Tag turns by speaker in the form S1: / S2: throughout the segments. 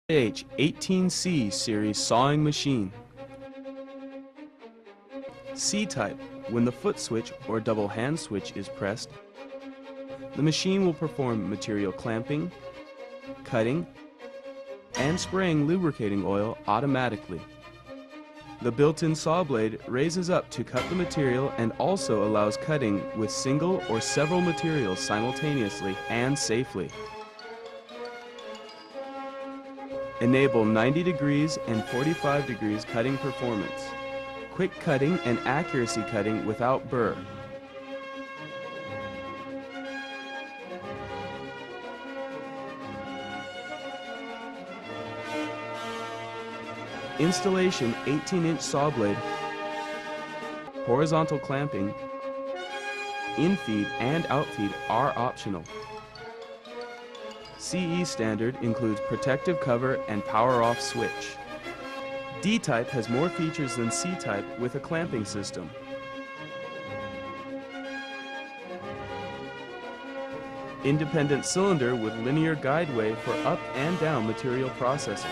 S1: TNHH series sawing machine. C-type, when the foot switch or double hand switch is pressed, the machine will perform material clamping, cutting, and spraying lubricating oil automatically. The built-in saw blade raises up to cut the material and also allows cutting with single or several materials simultaneously and safely. Enable 90 degrees and 45 degrees cutting performance. Quick cutting and accuracy cutting without burr. Installation 18-inch saw blade, horizontal clamping, in-feed and out-feed are optional. CE standard includes protective cover and power-off switch. D-type has more features than C-type with a clamping system. Independent cylinder with linear guideway for up and down material processing.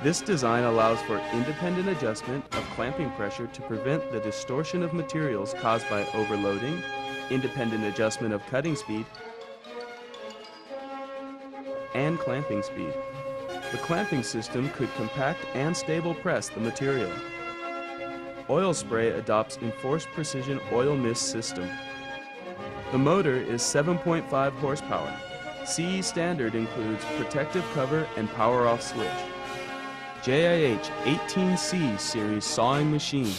S1: This design allows for independent adjustment of clamping pressure to prevent the distortion of materials caused by overloading, independent adjustment of cutting speed, and clamping speed. The clamping system could compact and stable press the material. Oil spray adopts enforced precision oil mist system. The motor is 7.5 horsepower. CE standard includes protective cover and power-off switch. TNHH series sawing machine.